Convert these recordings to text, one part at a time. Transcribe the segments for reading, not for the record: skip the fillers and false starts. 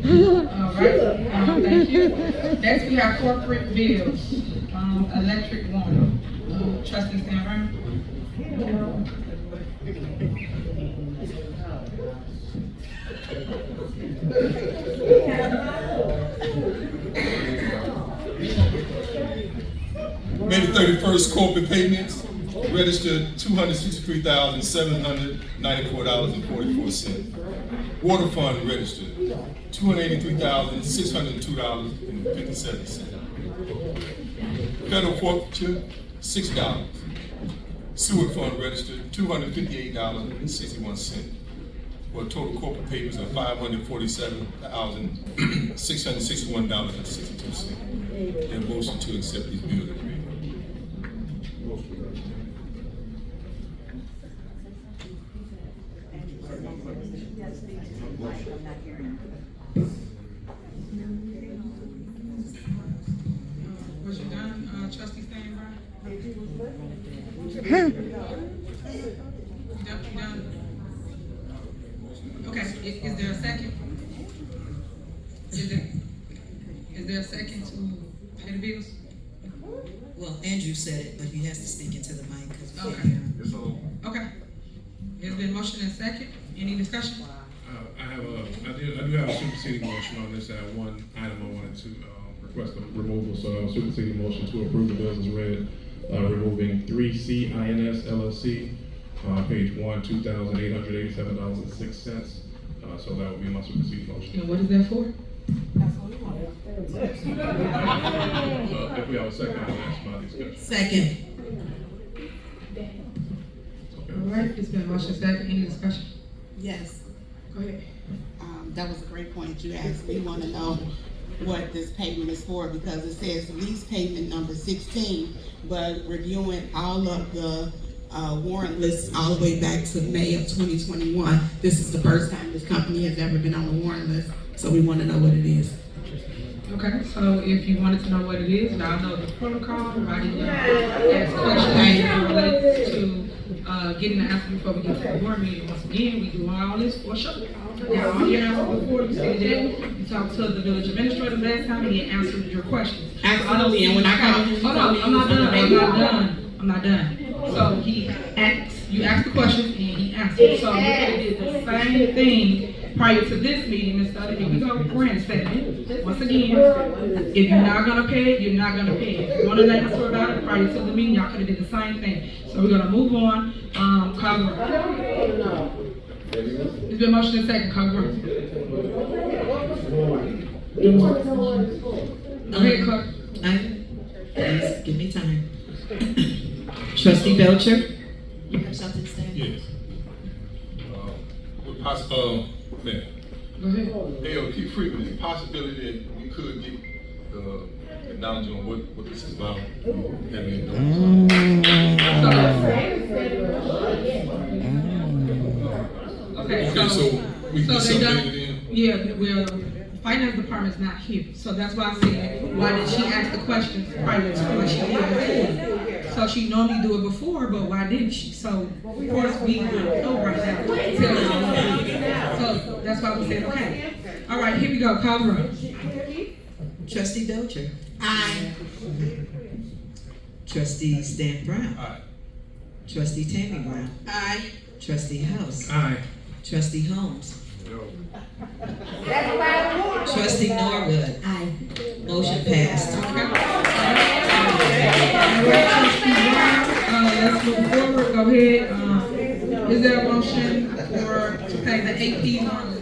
All right, thank you. Next, we have corporate bills, electric one. Trustee stand around. May the 31st corporate payments registered $263,794.44. Water fund registered $283,602.57. Federal forfeiture $6. Sewer fund registered $258.61. For a total corporate payments of $547,661.62. And motion to accept these bills and pay. Was you done, Trustee Stanbrough? Done? Okay, is there a second? Is there a second to pay the bills? Well, Andrew said it, but he has to speak into the mic because we can't Okay. hear him. Okay. There's been motion and second. Any discussion? I do have a superseding motion on this. I have one item I wanted to request a removal. So a superseding motion to approve the bills as read, removing 3CINS LLC, page 1, $2,887.06. So that would be my superseding motion. And what is that for? If we have a second, I'll ask my discussion. Second. All right, it's been motion and second. Any discussion? Yes, Go ahead. that was a great point you asked. We want to know what this payment is for because it says lease payment number 16, but reviewing all of the warrant lists all the way back to May of 2021, this is the first time this company has ever been on the warrant list, so we want to know what it is. Okay, so if you wanted to know what it is, y'all know the protocol, right? Ask questions related to getting the answer before we get to the board meeting. Once again, we do all this for sure. Now, all your answers before, you said that you talked to the village administrator last time and he answered your questions. Absolutely, and when I come, Hold on, I'm not done. So you asked the questions and he answered. So we did the same thing prior to this meeting, Ms. Sutter. Here we go, grandstanding. Once again, if you're not gonna pay it, you're not gonna pay it. If you wanna answer about it prior to the meeting, y'all could've did the same thing. So we're gonna move on, cover. It's been motion and second, cover. Go ahead, clerk. Please, give me time. Trustee Belcher? You have something to say? Yes. With man, Go ahead. ALP Freeman, is a possibility that we could get the knowledge on what this is about. Okay, so we can submit it in? Yeah, well, finance department's not here, so that's why I said, why did she ask the questions prior to what she did? So she normally do it before, but why didn't she? So, of course, we don't know right now. So that's why we said, okay. All right, here we go, call the roll. Trustee Belcher? Aye. Trustee Stan Brown? Aye. Trustee Tammy Brown? Aye. Trustee House? Aye. Trustee Holmes? No. Trustee Norwood? Aye. Motion passed. Let's move forward. Go ahead. Is there a motion to pay the AP loans?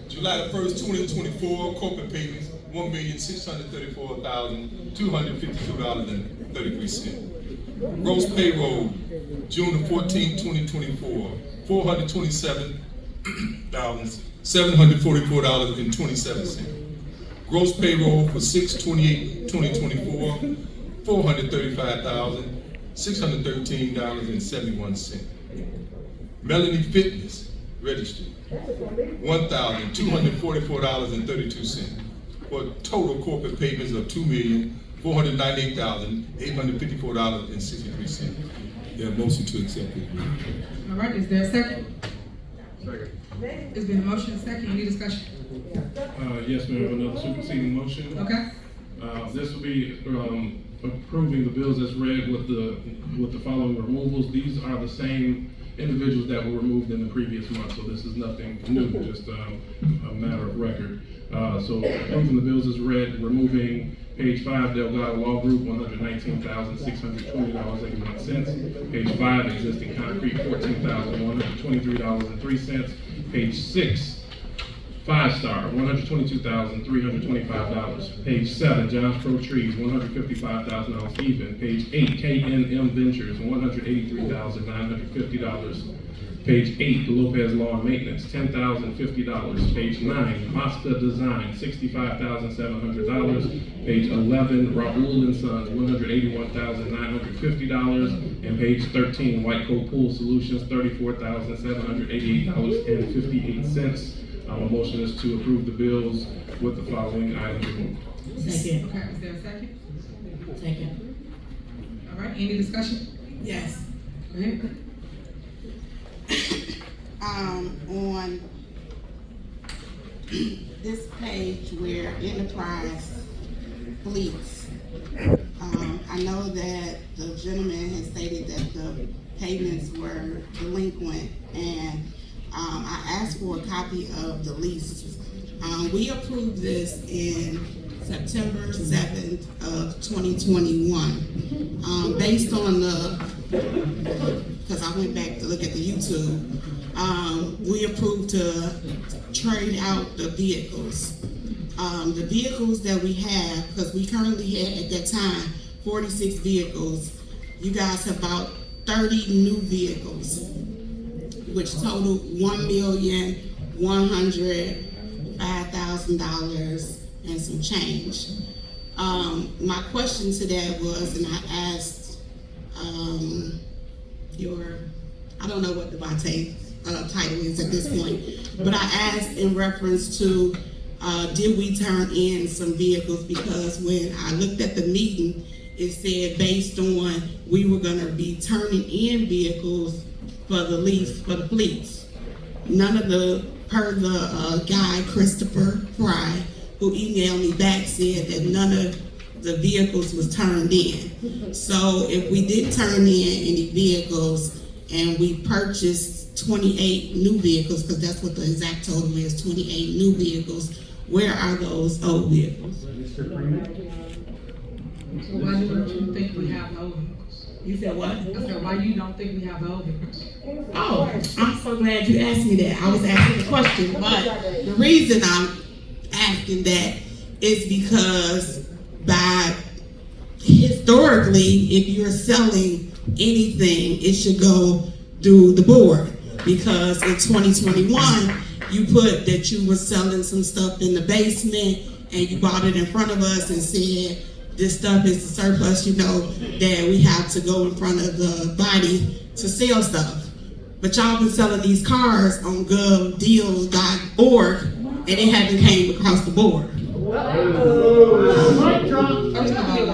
July the 1st, 2024, corporate payments, $1,634,252.33. Gross payroll, June the 14th, 2024, $427,744.27. Gross payroll for 6/28/2024, $435,613.71. Melanie Fitness, registered, $1,244.32, for total corporate payments of $2,498,854.63. There are motion to accept this bill. All right, is there a second? Second. It's been a motion and second, any discussion? Yes, Mayor, another superseding motion. Okay, This will be approving the bills as read with the following removals. These are the same individuals that were removed in the previous month, so this is nothing new, just a matter of record. So approving the bills as read, removing page 5, Delgado Law Group, $119,620.81. Page 5, existing concrete, $14,123.03. Page 6, 5-star, $122,325. Page 7, John's Pro Trees, $155,000 even. Page 8, K&M Ventures, $183,950. Page 8, Lopez Law and Maintenance, $10,050. Page 9, Mazda Design, $65,700. Page 11, Raul and Sons, $181,950. And page 13, White Coat Pool Solutions, $34,788.58. A motion is to approve the bills with the following items removed. Second. okay, is there a second? Second. All right, any discussion? Yes. Go ahead. On this page where enterprise fleets, I know that the gentleman has stated that the payments were delinquent, and I asked for a copy of the lease. We approved this in September 7th of 2021. Based on because I went back to look at the YouTube, we approved to trade out the vehicles. The vehicles that we have, because we currently had at that time 46 vehicles, you guys have bought 30 new vehicles, which totaled $1,105,000 and some change. My question to that was, and I asked I don't know what the Vate title is at this point, but I asked in reference to did we turn in some vehicles, because when I looked at the meeting, it said based on we were going to be turning in vehicles for the lease for the fleets. None of the, per the guy Christopher Fry, who emailed me back, said that none of the vehicles was turned in. So if we did turn in any vehicles and we purchased 28 new vehicles, because that's what the exact total is, 28 new vehicles, where are those old vehicles? So why don't you think we have old vehicles? You said what? I said, why you don't think we have old vehicles? Oh, I'm so glad you asked me that. I was asking the question, but the reason I'm asking that is because historically, if you're selling anything, it should go through the board. Because in 2021, you put that you were selling some stuff in the basement and you brought it in front of us and said, this stuff is a surplus, you know, that we have to go in front of the body to sell stuff. But y'all been selling these cars on govdeals.org and it haven't came across the board. First of all, we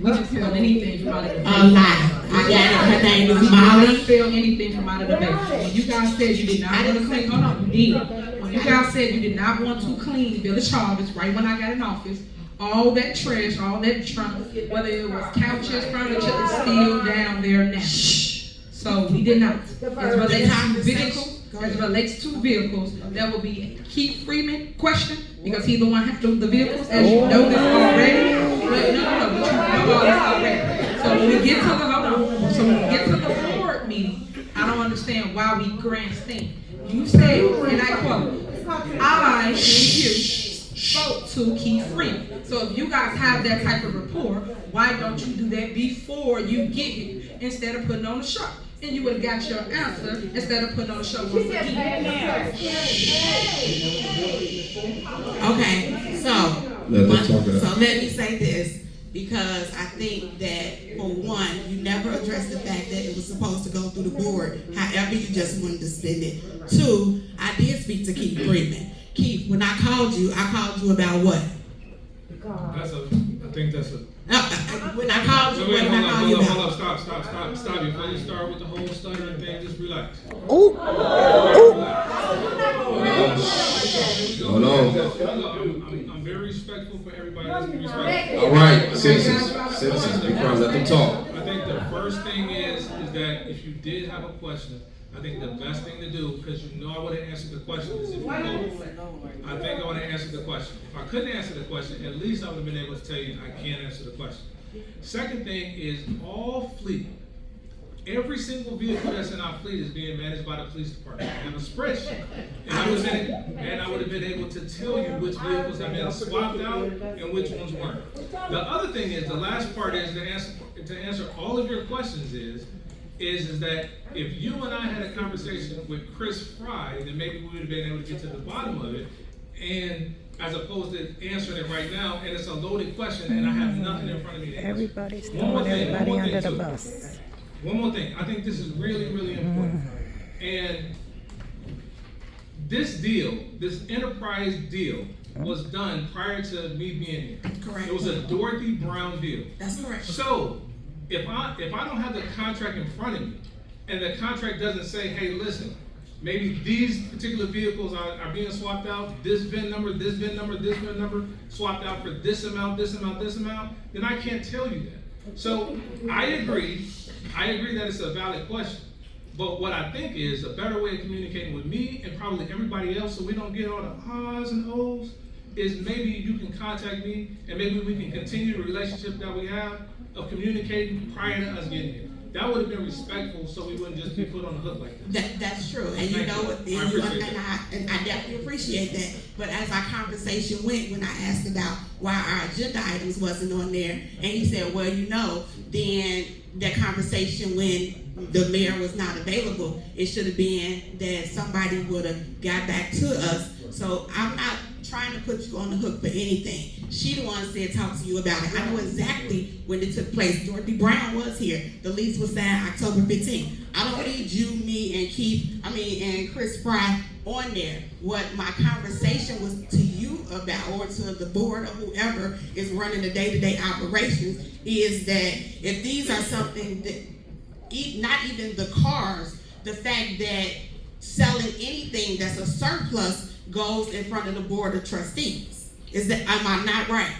don't sell anything from out of the A lie. I got it. Her name is We Molly. don't sell anything from out of the basement. When you guys said you did not want to clean, hold on, you did. When you guys said you did not want to clean Village Harvest, right when I got in office, all that trash, all that junk, whether it was couches, furniture, is still down there now. So we did not. As relates to vehicles, that will be Keith Freeman question, because he's the one who do the vehicles, as you know this already. But no, but you know all this already. So when we get to the board meeting, I don't understand why we grandstand. You said, and I quote, I and you spoke to Keith Freeman. So if you guys have that type of rapport, why don't you do that before you get here instead of putting on a show? And you would have got your answer instead of putting on a show once again. Okay, so let me say this. because I think that, for one, you never addressed the fact that it was supposed to go through the board, however you just wanted to spend it. Two, I did speak to Keith Freeman. Keith, when I called you about what? I think that's a. When I called you, So wait, what did I call you about? hold up, stop. Before you start with the whole stuttering thing, just relax. Hold on. I'm very respectful for everybody. Let's be respectful. All right, citizens, be quiet, let them talk. I think the first thing is that if you did have a question, I think the best thing to do, because you know I would have answered the question, is if you vote. I think I would have answered the question. If I couldn't answer the question, at least I would have been able to tell you I can't answer the question. Second thing is all fleet. Every single vehicle that's in our fleet is being managed by the police department. I have a spreadsheet. And I would have been able to tell you which vehicles have been swapped out and which ones weren't. The other thing is, the last part is to answer all of your questions is that if you and I had a conversation with Chris Fry, then maybe we would have been able to get to the bottom of it, and as opposed to answering it right now, and it's a loaded question, and I have nothing in front of me to answer. Everybody's throwing everybody under the bus. One more thing. I think this is really, really important. And this deal, this enterprise deal, was done prior to me being here. Correct. It was a Dorothy Brown deal. That's correct. So, if I don't have the contract in front of me, and the contract doesn't say, hey, listen, maybe these particular vehicles are being swapped out, this VIN number, this VIN number, this VIN number, swapped out for this amount, this amount, this amount, then I can't tell you that. So, I agree that it's a valid question. But what I think is a better way of communicating with me and probably everybody else, so we don't get all the ahs and ohs, is maybe you can contact me and maybe we can continue the relationship that we have of communicating prior to us getting here. That would have been respectful, so we wouldn't just be put on the hook like that. That's true, and you know what? And I definitely appreciate that. But as our conversation went, when I asked about why our agenda items wasn't on there, and he said, "Well, you know," then that conversation when the mayor was not available, it should have been that somebody would have got back to us. So I'm not trying to put you on the hook for anything. She the one said talk to you about it. I know exactly when it took place. Dorothy Brown was here. The lease was signed October 15th. I don't need you, me, and Keith, and Chris Fry on there. What my conversation was to you about, or to the board or whoever is running the day-to-day operations, is that if these are something that, not even the cars, the fact that selling anything that's a surplus goes in front of the board of trustees. Am I not right?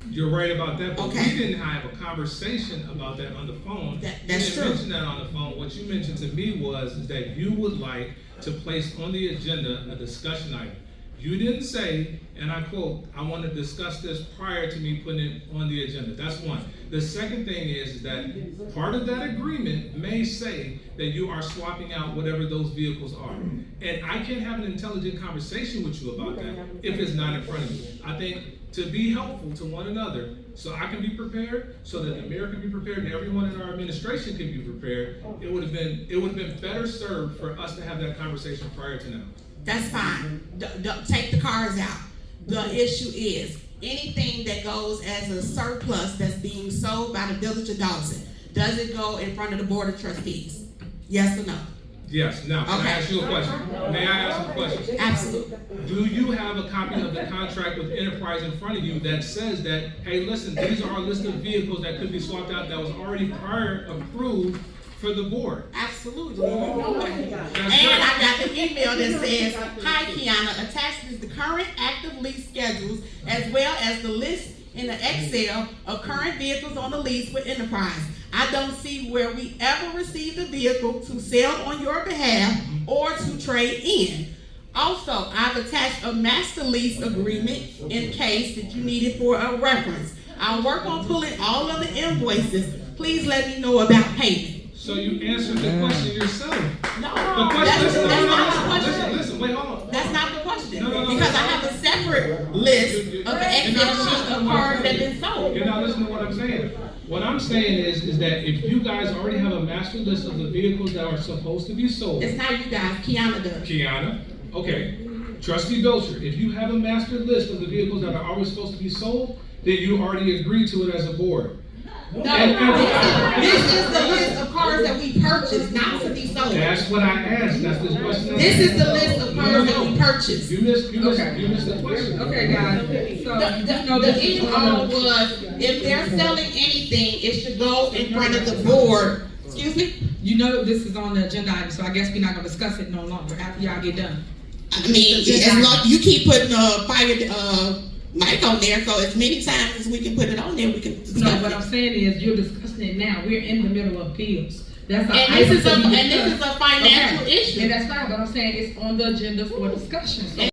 You're right about that, but Okay. we didn't have a conversation about that on the phone. That's you true. didn't mention that on the phone. What you mentioned to me was that you would like to place on the agenda a discussion item. You didn't say, and I quote, I want to discuss this prior to me putting it on the agenda. That's one. The second thing is that part of that agreement may say that you are swapping out whatever those vehicles are. And I can't have an intelligent conversation with you about that if it's not in front of me. I think to be helpful to one another, so I can be prepared, so that the mayor can be prepared, and everyone in our administration can be prepared, it would have been better served for us to have that conversation prior to now. That's fine. Take the cars out. The issue is anything that goes as a surplus that's being sold by the village of Dolton, does it go in front of the board of trustees? Yes or no? Yes. Now, can I ask you a question? May I ask you a question? Absolutely. Do you have a copy of the contract with Enterprise in front of you that says that, hey, listen, these are our list of vehicles that could be swapped out that was already prior approved for the board? Absolutely. And I got an email that says, "Hi, Kiana, attached is the current active lease schedules as well as the list in the Excel of current vehicles on the lease with Enterprise. I don't see where we ever received a vehicle to sell on your behalf or to trade in. Also, I've attached a master lease agreement in case that you need it for a reference. I'll work on pulling all of the invoices. Please let me know about payment." So you answered the question yourself. No, The question, that's not the question. listen, wait, hold on. That's not the question. No. Because I have a separate list of the Excel sheet of cars that have been sold. You're not listening to what I'm saying. What I'm saying is that if you guys already have a master list of the vehicles that are supposed to be sold, It's not you guys, Kiana does. Kiana, okay, Trustee Belcher, if you have a master list of the vehicles that are always supposed to be sold, then you already agreed to it as a board. No, this is the list of cars that we purchased, not to be sold. That's what I asked, that's the question. This is the list of cars that we purchased. You missed the question. Okay, guys, so, The end all was, if they're selling anything, it should go in front of the board. Excuse me? you know this is on the agenda item, so I guess we're not gonna discuss it no longer after y'all get done. I mean, as long, you keep putting fire, mic on there, so as many times as we can put it on there, we can discuss No, what it. I'm saying is, you're discussing it now, we're in the middle of bills. That's an And item this is to be a financial discussed. issue. And that's fine, but I'm saying it's on the agenda for discussion, so